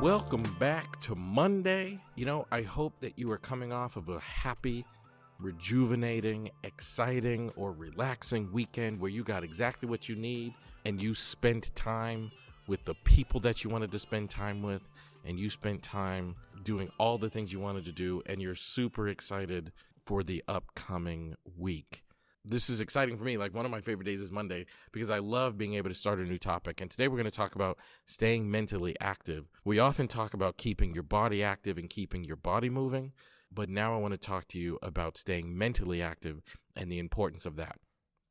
Welcome back to Monday. I hope that you are coming off of a happy, rejuvenating, exciting, or relaxing weekend where you got exactly what you need and you spent time with the people that you wanted to spend time with and you spent time doing all the things you wanted to do and you're super excited for the upcoming week. This is exciting for me. Like, one of my favorite days is Monday because I love being able to start a new topic. And today we're going to talk about staying mentally active. We often talk about keeping your body active and keeping your body moving. But now I want to talk to you about staying mentally active and the importance of that.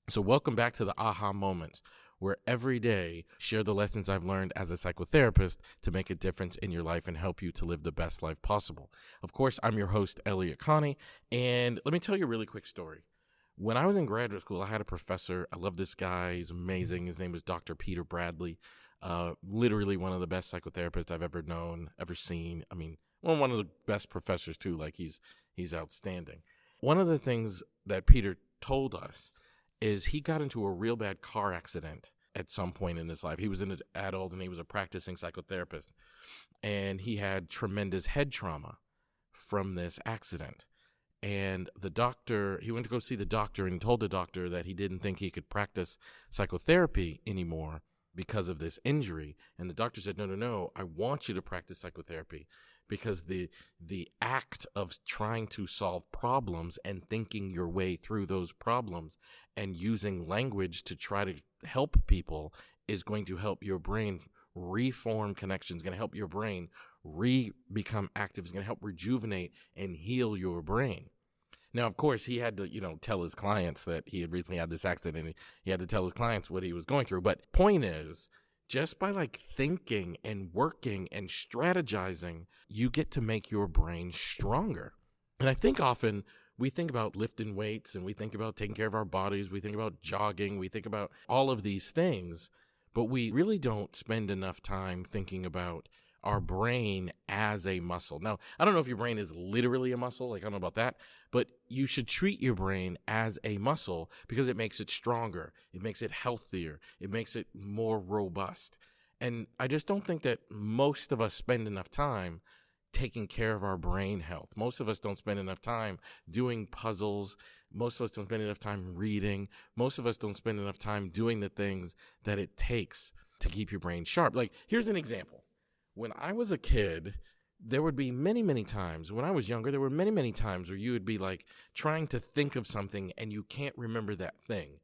So welcome back to the aha moments, where every day share the lessons I've learned as a psychotherapist to make a difference in your life and help you to live the best life possible. Of course, I'm your host, Elliott Connie. And let me tell you a really quick story. When I was in graduate school, I had a professor. I love this guy. He's amazing. His name is Dr. Peter Bradley. Literally one of the best psychotherapists I've ever known, ever seen. I mean, one of the best professors too. Like, he's outstanding. One of the things that Peter told us is he got into a real bad car accident at some point in his life. He was an adult and he was a practicing psychotherapist. And he had tremendous head trauma from this accident. And he went to go see the doctor and told the doctor that he didn't think he could practice psychotherapy anymore because of this injury. And the doctor said, no, I want you to practice psychotherapy because the act of trying to solve problems and thinking your way through those problems and using language to try to help people is going to help your brain reform connections, going to help your brain become active, is going to help rejuvenate and heal your brain. Now, of course, he had to, tell his clients that he had recently had this accident, and he had to tell his clients what he was going through. But point is, just by thinking and working and strategizing, you get to make your brain stronger. And I think often we think about lifting weights and we think about taking care of our bodies. We think about jogging. We think about all of these things, but we really don't spend enough time thinking about our brain as a muscle. Now, I don't know if your brain is literally a muscle, I don't know about that, but you should treat your brain as a muscle because it makes it stronger, it makes it healthier, it makes it more robust. And I just don't think that most of us spend enough time taking care of our brain health. Most of us don't spend enough time doing puzzles. Most of us don't spend enough time reading. Most of us don't spend enough time doing the things that it takes to keep your brain sharp. Here's an example. When I was a kid, there would be many, many times, when I was younger, there were many, many times where you would be trying to think of something and you can't remember that thing.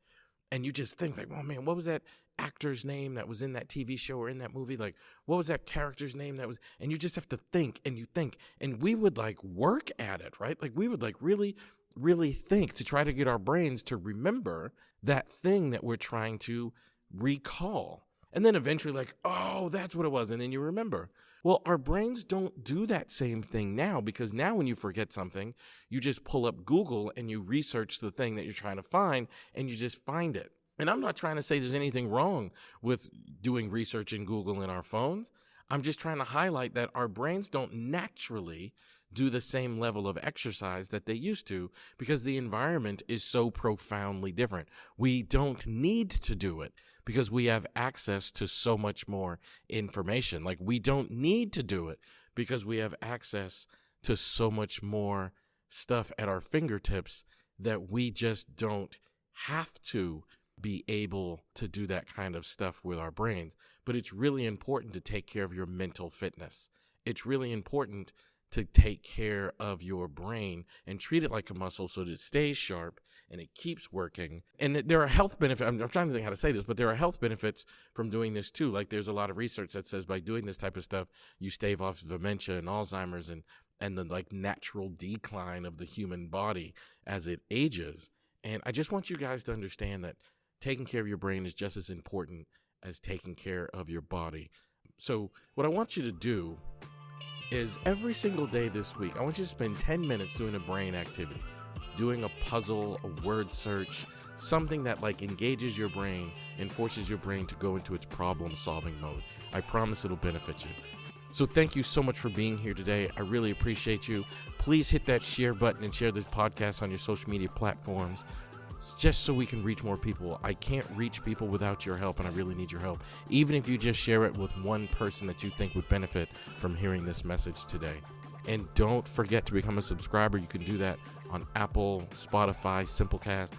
And you just think oh man, what was that actor's name that was in that TV show or in that movie? What was that character's name that was, and you just have to think and you think. And we would work at it, right? We would really, really think to try to get our brains to remember that thing that we're trying to recall. And then eventually oh, that's what it was. And then you remember. Well, our brains don't do that same thing now because now when you forget something, you just pull up Google and you research the thing that you're trying to find and you just find it. And I'm not trying to say there's anything wrong with doing research in Google in our phones. I'm just trying to highlight that our brains don't naturally do the same level of exercise that they used to because the environment is so profoundly different. We don't need to do it because we have access to so much more information. We don't need to do it because we have access to so much more stuff at our fingertips that we just don't have to be able to do that kind of stuff with our brains. But it's really important to take care of your mental fitness. It's really important to take care of your brain and treat it like a muscle so that it stays sharp and it keeps working. And there are health benefits. I'm trying to think how to say this, but there are health benefits from doing this too. There's a lot of research that says by doing this type of stuff, you stave off dementia and Alzheimer's and the natural decline of the human body as it ages. And I just want you guys to understand that taking care of your brain is just as important as taking care of your body. So what I want you to do is every single day this week, I want you to spend 10 minutes doing a brain activity, doing a puzzle, a word search, something that engages your brain and forces your brain to go into its problem-solving mode. I promise it'll benefit you. So thank you so much for being here today. I really appreciate you. Please hit that share button and share this podcast on your social media platforms. just so we can reach more people. I can't reach people without your help, and I really need your help. Even if you just share it with one person that you think would benefit from hearing this message today. And don't forget to become a subscriber. You can do that on Apple, Spotify, Simplecast,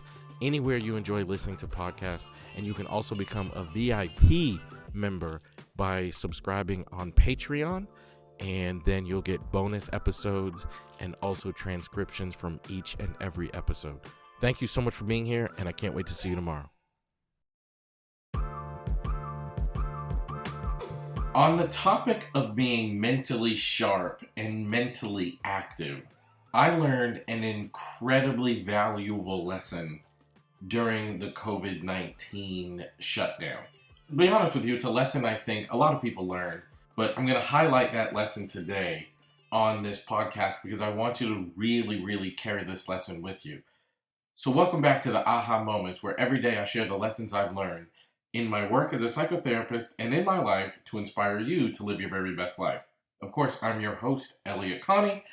anywhere you enjoy listening to podcasts. And you can also become a VIP member by subscribing on Patreon. And then you'll get bonus episodes and also transcriptions from each and every episode. Thank you so much for being here, and I can't wait to see you tomorrow. On the topic of being mentally sharp and mentally active, I learned an incredibly valuable lesson during the COVID-19 shutdown. To be honest with you, it's a lesson I think a lot of people learn, but I'm going to highlight that lesson today on this podcast because I want you to really, really carry this lesson with you. So welcome back to the Aha Moments, where every day I share the lessons I've learned in my work as a psychotherapist and in my life to inspire you to live your very best life. Of course, I'm your host, Elliott Connie.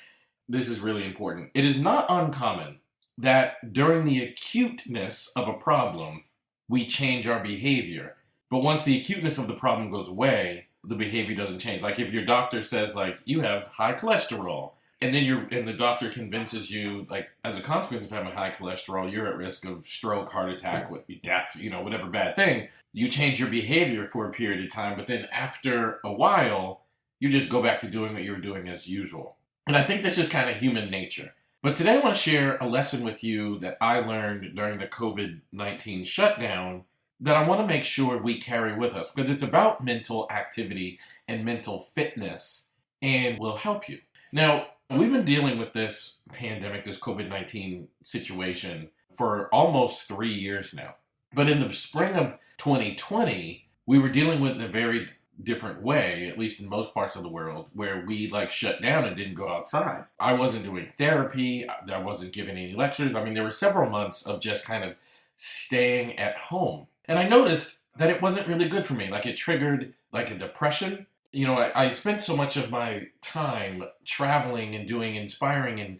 This is really important. It is not uncommon that during the acuteness of a problem, we change our behavior. But once the acuteness of the problem goes away, the behavior doesn't change. Like if your doctor says, like, you have high cholesterol, and then the doctor convinces you, like, as a consequence of having high cholesterol, you're at risk of stroke, heart attack, death, whatever bad thing. You change your behavior for a period of time, but then after a while, you just go back to doing what you were doing as usual. And I think that's just kind of human nature. But today I want to share a lesson with you that I learned during the COVID-19 shutdown that I want to make sure we carry with us, because it's about mental activity and mental fitness and will help you. Now, we've been dealing with this pandemic, this COVID-19 situation, for almost 3 years now. But in the spring of 2020, we were dealing with it in a very different way, at least in most parts of the world, where we shut down and didn't go outside. I wasn't doing therapy. I wasn't giving any lectures. I mean, there were several months of just kind of staying at home. And I noticed that it wasn't really good for me. It triggered a depression. I spent so much of my time traveling and doing inspiring and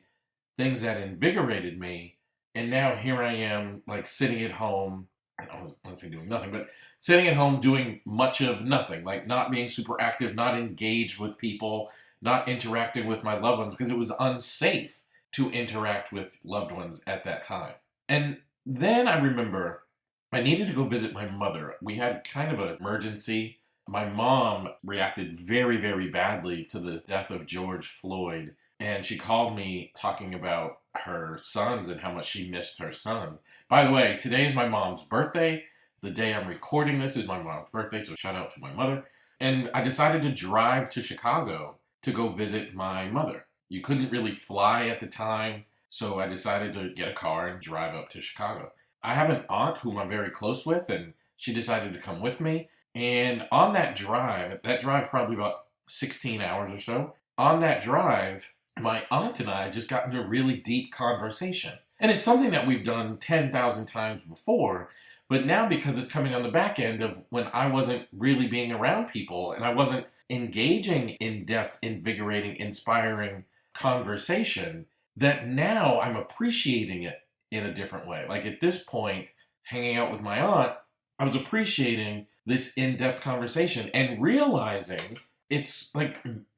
things that invigorated me. And now here I am, sitting at home. I don't want to say doing nothing, but sitting at home doing much of nothing, not being super active, not engaged with people, not interacting with my loved ones because it was unsafe to interact with loved ones at that time. And then I remember I needed to go visit my mother. We had kind of an emergency. My mom reacted very, very badly to the death of George Floyd. And she called me talking about her sons and how much she missed her son. By the way, today is my mom's birthday. The day I'm recording this is my mom's birthday, so shout out to my mother. And I decided to drive to Chicago to go visit my mother. You couldn't really fly at the time, so I decided to get a car and drive up to Chicago. I have an aunt whom I'm very close with, and she decided to come with me. And on that drive probably about 16 hours or so, on that drive, my aunt and I just got into a really deep conversation. And it's something that we've done 10,000 times before, but now because it's coming on the back end of when I wasn't really being around people and I wasn't engaging in depth, invigorating, inspiring conversation, that now I'm appreciating it in a different way. At this point, hanging out with my aunt, I was appreciating this in-depth conversation and realizing it's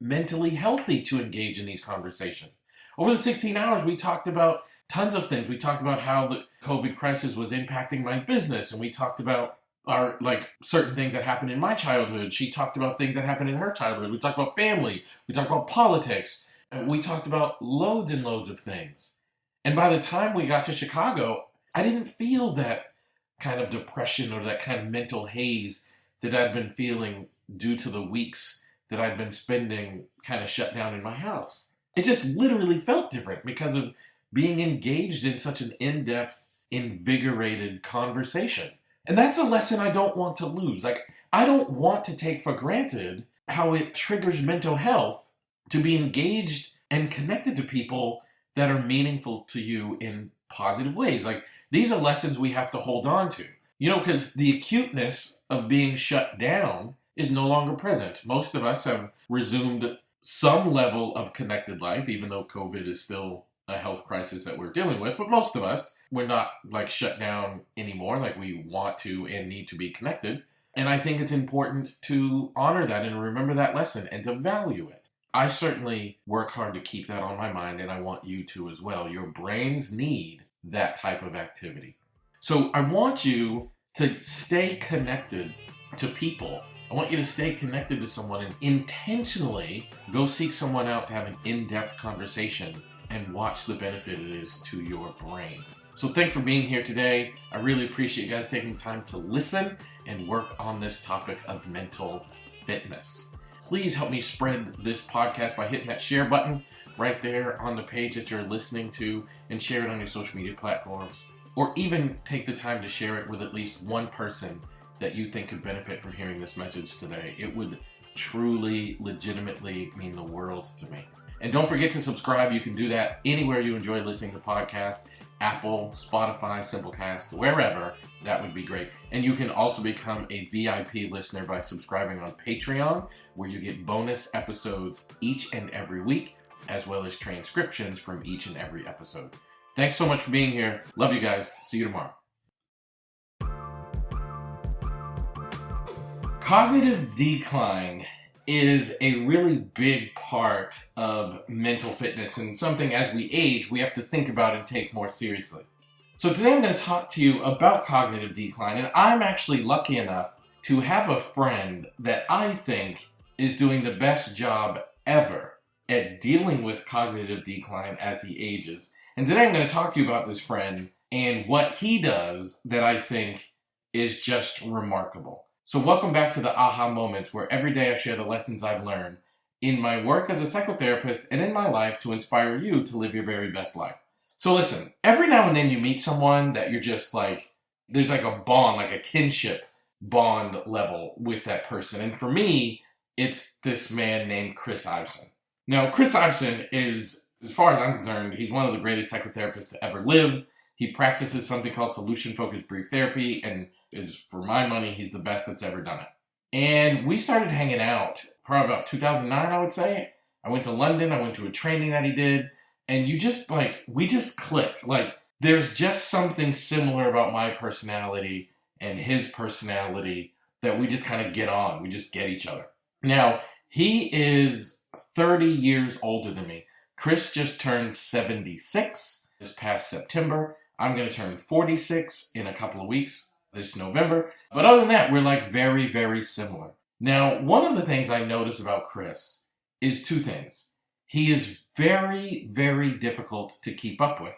mentally healthy to engage in these conversations. Over the 16 hours, we talked about tons of things. We talked about how the COVID crisis was impacting my business, and we talked about our certain things that happened in my childhood. She talked about things that happened in her childhood. We talked about family. We talked about politics. We talked about loads and loads of things. And by the time we got to Chicago, I didn't feel that kind of depression or that kind of mental haze that I'd been feeling due to the weeks that I'd been spending kind of shut down in my house. It just literally felt different because of being engaged in such an in-depth, invigorated conversation. And that's a lesson I don't want to lose. I don't want to take for granted how it triggers mental health to be engaged and connected to people that are meaningful to you in positive ways. These are lessons we have to hold on to. Because the acuteness of being shut down is no longer present. Most of us have resumed some level of connected life, even though COVID is still a health crisis that we're dealing with, but most of us, we're not like shut down anymore, like we want to and need to be connected. And I think it's important to honor that and remember that lesson and to value it. I certainly work hard to keep that on my mind, and I want you to as well. Your brains need that type of activity. So I want you to stay connected to people. I want you to stay connected to someone and intentionally go seek someone out to have an in-depth conversation and watch the benefit it is to your brain. So thanks for being here today. I really appreciate you guys taking the time to listen and work on this topic of mental fitness. Please help me spread this podcast by hitting that share button right there on the page that you're listening to, and share it on your social media platforms. Or even take the time to share it with at least one person that you think could benefit from hearing this message today. It would truly, legitimately mean the world to me. And don't forget to subscribe. You can do that anywhere you enjoy listening to podcasts. Apple, Spotify, Simplecast, wherever. That would be great. And you can also become a VIP listener by subscribing on Patreon, where you get bonus episodes each and every week, as well as transcriptions from each and every episode. Thanks so much for being here. Love you guys. See you tomorrow. Cognitive decline is a really big part of mental fitness, and something as we age we have to think about and take more seriously. So today I'm going to talk to you about cognitive decline, and I'm actually lucky enough to have a friend that I think is doing the best job ever at dealing with cognitive decline as he ages. And today I'm going to talk to you about this friend and what he does that I think is just remarkable. So welcome back to the Aha Moments, where every day I share the lessons I've learned in my work as a psychotherapist and in my life to inspire you to live your very best life. So listen, every now and then you meet someone that you're just like, there's like a bond, like a kinship bond level with that person. And for me, it's this man named Chris Iveson. Now, Chris Iveson is, as far as I'm concerned, he's one of the greatest psychotherapists to ever live. He practices something called solution-focused brief therapy, and is, for my money, he's the best that's ever done it. And we started hanging out probably about 2009, I would say. I went to London, I went to a training that he did, and we just clicked. Like, there's just something similar about my personality and his personality that we just kind of get on. We just get each other. Now, he is 30 years older than me. Chris just turned 76 this past September. I'm going to turn 46 in a couple of weeks this November. But other than that, we're like very, very similar. Now, one of the things I notice about Chris is two things. He is very, very difficult to keep up with.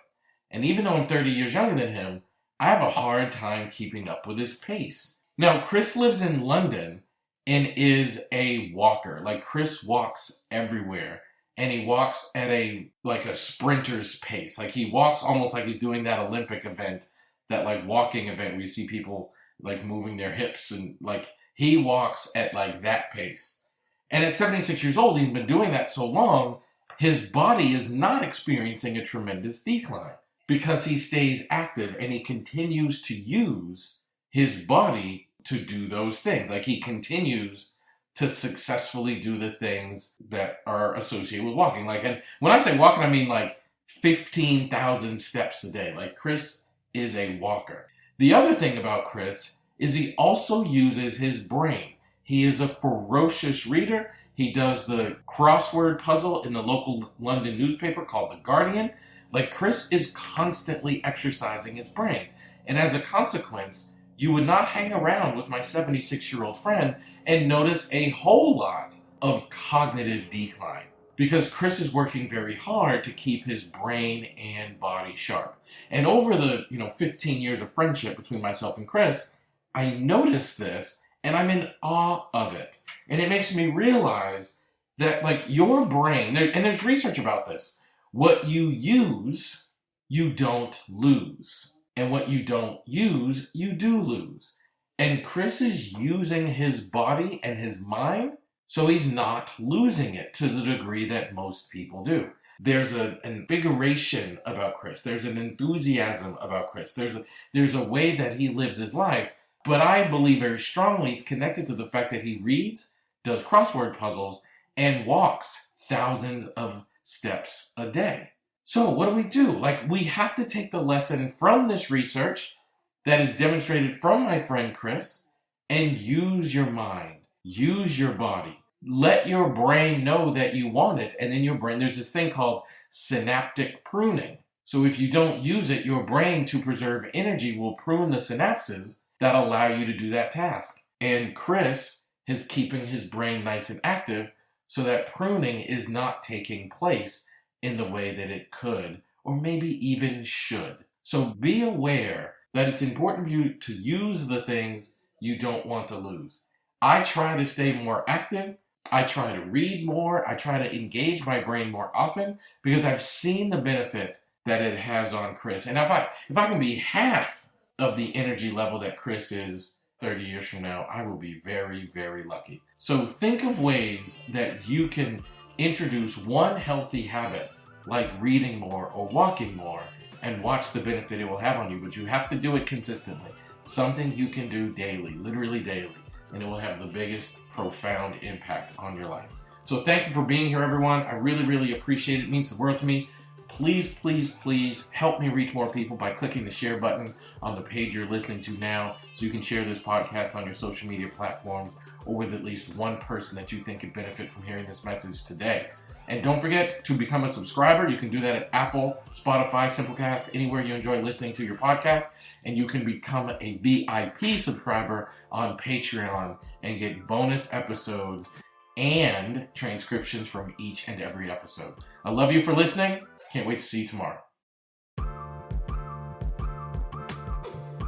And even though I'm 30 years younger than him, I have a hard time keeping up with his pace. Now, Chris lives in London and is a walker. Like, Chris walks everywhere. And he walks at a sprinter's pace. Like, he walks almost like he's doing that Olympic event, that like walking event where you see people like moving their hips, and like he walks at like that pace. And at 76 years old, he's been doing that so long, his body is not experiencing a tremendous decline because he stays active and he continues to use his body to do those things. Like, he continues to successfully do the things that are associated with walking. Like, and when I say walking, I mean like 15,000 steps a day. Like, Chris is a walker. The other thing about Chris is he also uses his brain. He is a ferocious reader. He does the crossword puzzle in the local London newspaper called The Guardian. Like, Chris is constantly exercising his brain. And as a consequence, you would not hang around with my 76-year-old friend and notice a whole lot of cognitive decline, because Chris is working very hard to keep his brain and body sharp. And over the 15 years of friendship between myself and Chris, I noticed this and I'm in awe of it. And it makes me realize that like your brain, and there's research about this, what you use, you don't lose. And what you don't use, you do lose. And Chris is using his body and his mind, so he's not losing it to the degree that most people do. There's an invigoration about Chris. There's an enthusiasm about Chris. There's a way that he lives his life. But I believe very strongly it's connected to the fact that he reads, does crossword puzzles, and walks thousands of steps a day. So what do? Like, we have to take the lesson from this research that is demonstrated from my friend Chris and use your mind, use your body. Let your brain know that you want it. And then your brain, there's this thing called synaptic pruning. So if you don't use it, your brain, to preserve energy, will prune the synapses that allow you to do that task. And Chris is keeping his brain nice and active so that pruning is not taking place in the way that it could, or maybe even should. So be aware that it's important for you to use the things you don't want to lose. I try to stay more active. I try to read more. I try to engage my brain more often because I've seen the benefit that it has on Chris. And if I can be half of the energy level that Chris is 30 years from now, I will be very, very lucky. So think of ways that you can introduce one healthy habit, like reading more or walking more, and watch the benefit it will have on you. But you have to do it consistently. Something you can do daily, literally daily, and it will have the biggest profound impact on your life. So thank you for being here, everyone. I really, really appreciate it. It means the world to me. Please, please, please help me reach more people by clicking the share button on the page you're listening to now, so you can share this podcast on your social media platforms or with at least one person that you think could benefit from hearing this message today. And don't forget to become a subscriber. You can do that at Apple, Spotify, Simplecast, anywhere you enjoy listening to your podcast. And you can become a VIP subscriber on Patreon and get bonus episodes and transcriptions from each and every episode. I love you for listening. Can't wait to see you tomorrow.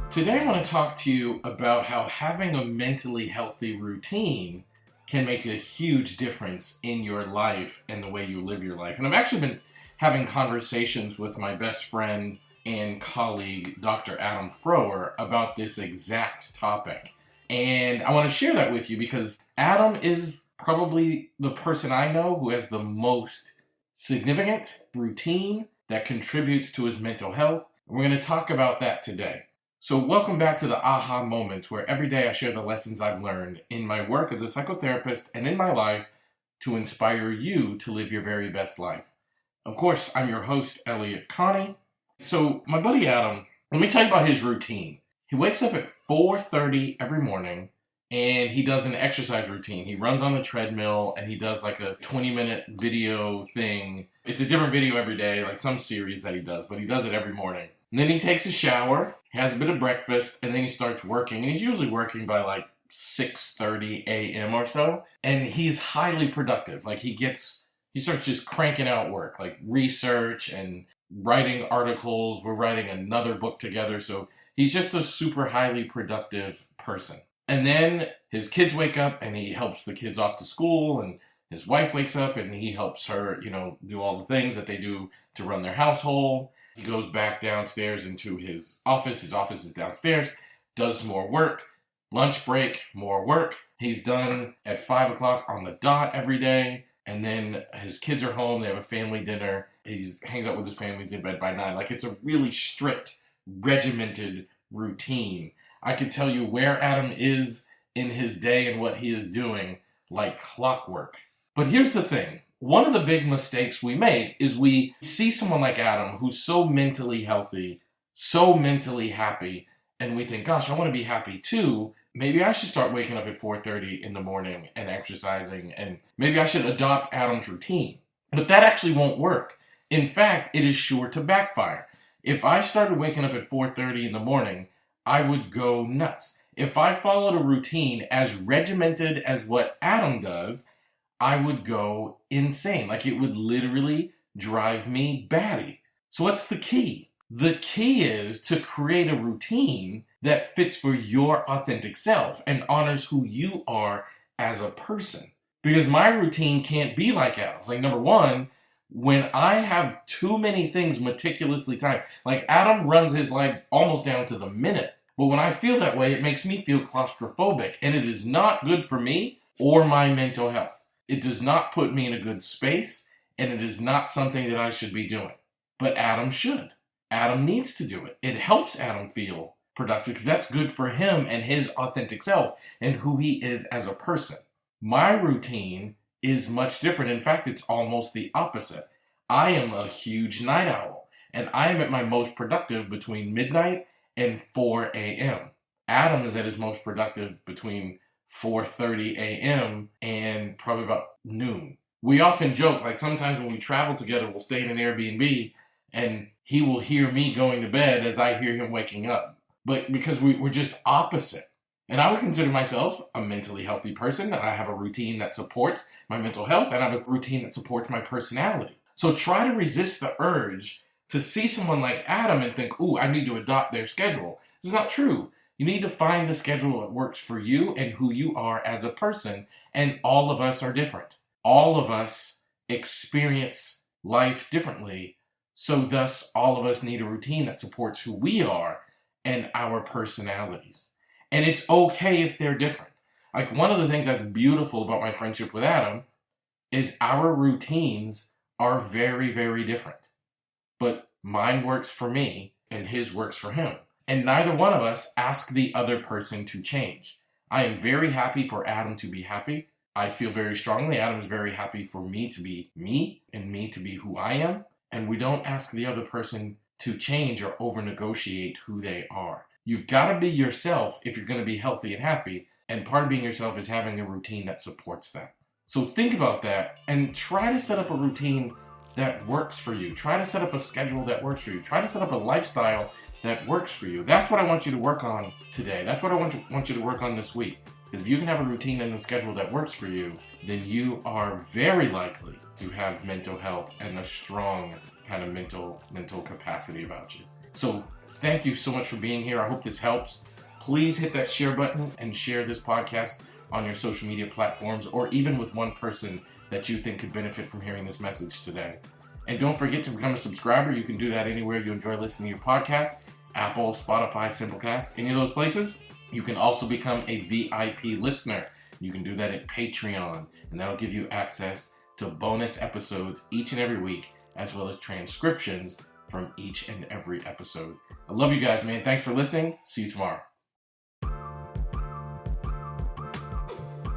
Today I want to talk to you about how having a mentally healthy routine can make a huge difference in your life and the way you live your life. And I've actually been having conversations with my best friend and colleague, Dr. Adam Frower, about this exact topic. And I want to share that with you because Adam is probably the person I know who has the most significant routine that contributes to his mental health. We're going to talk about that today. So welcome back to the aha moments, where every day I share the lessons I've learned in my work as a psychotherapist and in my life to inspire you to live your very best life. Of course, I'm your host, Elliott Connie. So my buddy Adam, let me tell you about his routine. He wakes up at 4:30 every morning and he does an exercise routine. He runs on the treadmill and he does like a 20-minute video thing. It's a different video every day, like some series that he does, but he does it every morning. And then he takes a shower, has a bit of breakfast, and then he starts working. And he's usually working by like 6:30 a.m. or so. And he's highly productive. Like he starts just cranking out work, like research and writing articles. We're writing another book together. So he's just a super highly productive person. And then his kids wake up and he helps the kids off to school, and his wife wakes up and he helps her, do all the things that they do to run their household. He goes back downstairs into his office. His office is downstairs, does some more work, lunch break, more work. He's done at 5 o'clock on the dot every day. And then his kids are home. They have a family dinner. He hangs out with his family. He's in bed by 9. Like, it's a really strict, regimented routine. I could tell you where Adam is in his day and what he is doing like clockwork. But here's the thing. One of the big mistakes we make is we see someone like Adam who's so mentally healthy, so mentally happy, and we think, gosh, I want to be happy too. Maybe I should start waking up at 4:30 in the morning and exercising, and maybe I should adopt Adam's routine. But that actually won't work. In fact, it is sure to backfire. If I started waking up at 4:30 in the morning, I would go nuts. If I followed a routine as regimented as what Adam does, I would go insane. Like, it would literally drive me batty. So what's the key? The key is to create a routine that fits for your authentic self and honors who you are as a person. Because my routine can't be like Adam's. Like, number one, when I have too many things meticulously timed, like Adam runs his life almost down to the minute. But when I feel that way, it makes me feel claustrophobic. And it is not good for me or my mental health. It does not put me in a good space, and it is not something that I should be doing. But Adam should. Adam needs to do it. It helps Adam feel productive because that's good for him and his authentic self and who he is as a person. My routine is much different. In fact, it's almost the opposite. I am a huge night owl, and I am at my most productive between midnight and 4 a.m. Adam is at his most productive between 4:30 a.m. and probably about noon. We often joke, like sometimes when we travel together, we'll stay in an Airbnb and he will hear me going to bed as I hear him waking up. But because we're just opposite. And I would consider myself a mentally healthy person, and I have a routine that supports my mental health, and I have a routine that supports my personality. So try to resist the urge to see someone like Adam and think, ooh, I need to adopt their schedule. It's not true. You need to find the schedule that works for you and who you are as a person, and all of us are different. All of us experience life differently, so thus all of us need a routine that supports who we are and our personalities. And it's okay if they're different. Like one of the things that's beautiful about my friendship with Adam is our routines are very, very different. But mine works for me and his works for him. And neither one of us ask the other person to change. I am very happy for Adam to be happy. I feel very strongly Adam's very happy for me to be me and me to be who I am. And we don't ask the other person to change or over-negotiate who they are. You've got to be yourself if you're going to be healthy and happy, and part of being yourself is having a routine that supports that. So think about that and try to set up a routine that works for you. Try to set up a schedule that works for you. Try to set up a lifestyle that works for you. That's what I want you to work on today. That's what I want you to work on this week. Because if you can have a routine and a schedule that works for you, then you are very likely to have mental health and a strong kind of mental capacity about you. So thank you so much for being here. I hope this helps. Please hit that share button and share this podcast on your social media platforms, or even with one person that you think could benefit from hearing this message today. And don't forget to become a subscriber. You can do that anywhere you enjoy listening to your podcast. Apple, Spotify, Simplecast, any of those places. You can also become a VIP listener. You can do that at Patreon, and that'll give you access to bonus episodes each and every week, as well as transcriptions from each and every episode. I love you guys, man. Thanks for listening. See you tomorrow.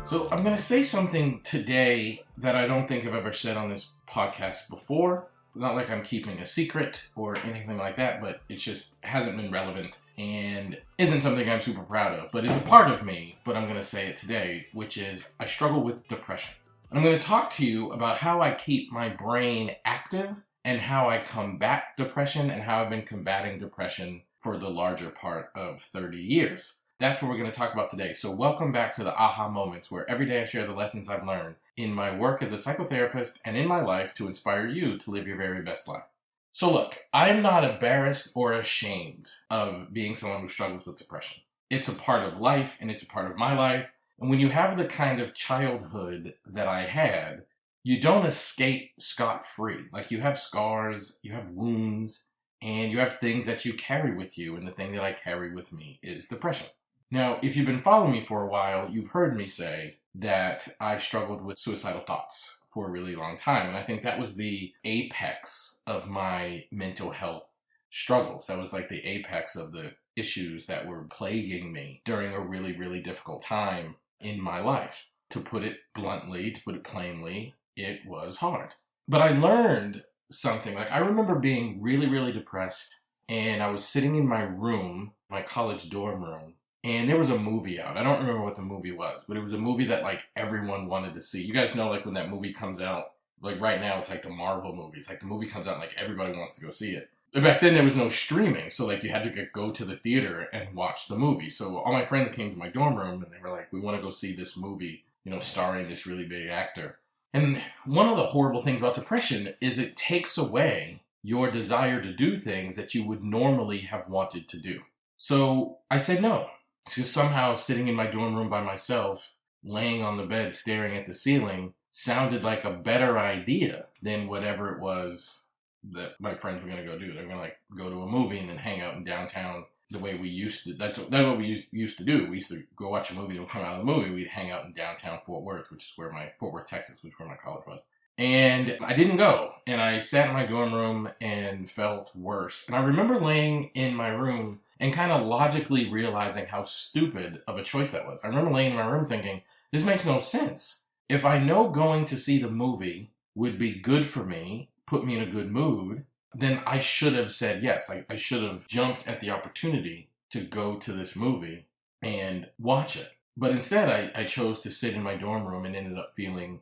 So I'm going to say something today that I don't think I've ever said on this podcast before. Not like I'm keeping a secret or anything like that, but it just hasn't been relevant and isn't something I'm super proud of. But it's a part of me, but I'm going to say it today, which is I struggle with depression. And I'm going to talk to you about how I keep my brain active and how I combat depression and how I've been combating depression for the larger part of 30 years. That's what we're going to talk about today. So welcome back to the aha moments, where every day I share the lessons I've learned in my work as a psychotherapist and in my life to inspire you to live your very best life. So look, I'm not embarrassed or ashamed of being someone who struggles with depression. It's a part of life, and it's a part of my life. And when you have the kind of childhood that I had, you don't escape scot-free. Like, you have scars, you have wounds, and you have things that you carry with you. And the thing that I carry with me is depression. Now, if you've been following me for a while, you've heard me say that I've struggled with suicidal thoughts for a really long time. And I think that was the apex of my mental health struggles. That was like the apex of the issues that were plaguing me during a really, really difficult time in my life. To put it bluntly, to put it plainly, it was hard. But I learned something. Like, I remember being really, really depressed, and I was sitting in my room, my college dorm room, and there was a movie out. I don't remember what the movie was, but it was a movie that, like, everyone wanted to see. You guys know, like, when that movie comes out, like, right now, it's like the Marvel movies. Like, the movie comes out and, like, everybody wants to go see it. But back then, there was no streaming, so, like, you had to go to the theater and watch the movie. So all my friends came to my dorm room, and they were like, we want to go see this movie, you know, starring this really big actor. And one of the horrible things about depression is it takes away your desire to do things that you would normally have wanted to do. So I said no. Because somehow sitting in my dorm room by myself, laying on the bed staring at the ceiling, sounded like a better idea than whatever it was that my friends were going to go do. They're going to, like, go to a movie and then hang out in downtown the way we used to. That's what we used to do. We used to go watch a movie, and we'd come out of the movie, we'd hang out in downtown Fort Worth, Fort Worth, Texas, which is where my college was. And I didn't go. And I sat in my dorm room and felt worse. And I remember laying in my room and kind of logically realizing how stupid of a choice that was. I remember laying in my room thinking, this makes no sense. If I know going to see the movie would be good for me, put me in a good mood, then I should have said yes. I should have jumped at the opportunity to go to this movie and watch it. But instead, I chose to sit in my dorm room and ended up feeling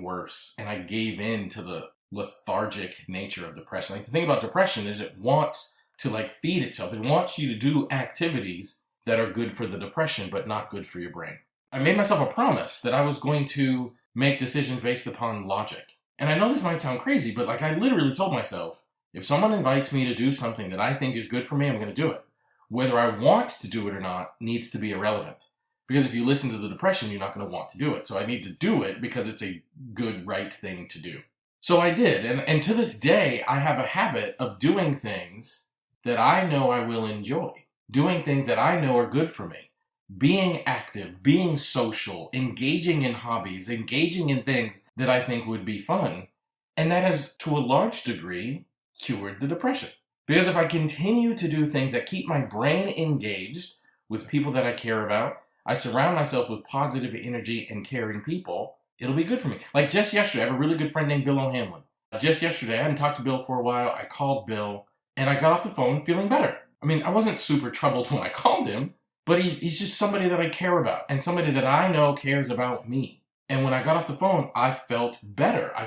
worse. And I gave in to the lethargic nature of depression. Like, the thing about depression is it wants to feed itself. It wants you to do activities that are good for the depression, but not good for your brain. I made myself a promise that I was going to make decisions based upon logic. And I know this might sound crazy, but I literally told myself, if someone invites me to do something that I think is good for me, I'm going to do it. Whether I want to do it or not needs to be irrelevant. Because if you listen to the depression, you're not going to want to do it. So I need to do it because it's a good, right thing to do. So I did. And to this day, I have a habit of doing things that I know I will enjoy. Doing things that I know are good for me. Being active, being social, engaging in hobbies, engaging in things that I think would be fun. And that has, to a large degree, cured the depression. Because if I continue to do things that keep my brain engaged with people that I care about, I surround myself with positive energy and caring people, it'll be good for me. Like just yesterday, I have a really good friend named Bill O'Hanlon. Just yesterday, I hadn't talked to Bill for a while. I called Bill, and I got off the phone feeling better. I mean, I wasn't super troubled when I called him, but he's just somebody that I care about and somebody that I know cares about me. And when I got off the phone, I felt better. I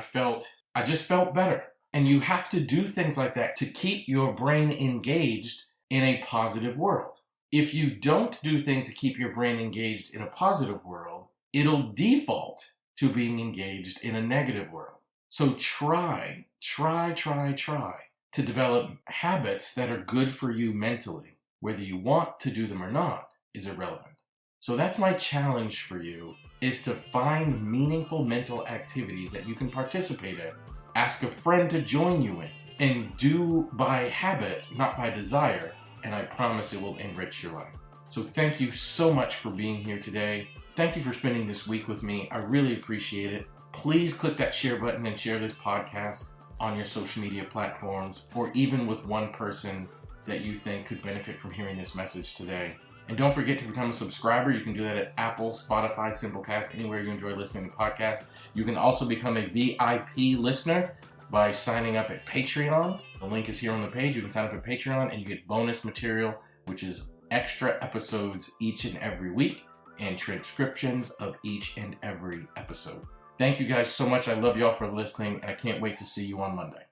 just felt better. And you have to do things like that to keep your brain engaged in a positive world. If you don't do things to keep your brain engaged in a positive world, it'll default to being engaged in a negative world. So try to develop habits that are good for you mentally. Whether you want to do them or not is irrelevant. So that's my challenge for you, is to find meaningful mental activities that you can participate in. Ask a friend to join you in, and do by habit, not by desire, and I promise it will enrich your life. So thank you so much for being here today. Thank you for spending this week with me. I really appreciate it. Please click that share button and share this podcast on your social media platforms, or even with one person that you think could benefit from hearing this message today. And don't forget to become a subscriber. You can do that at Apple, Spotify, Simplecast, anywhere you enjoy listening to podcasts. You can also become a VIP listener by signing up at Patreon. The link is here on the page. You can sign up at Patreon and you get bonus material, which is extra episodes each and every week and transcriptions of each and every episode. Thank you guys so much. I love y'all for listening, and I can't wait to see you on Monday.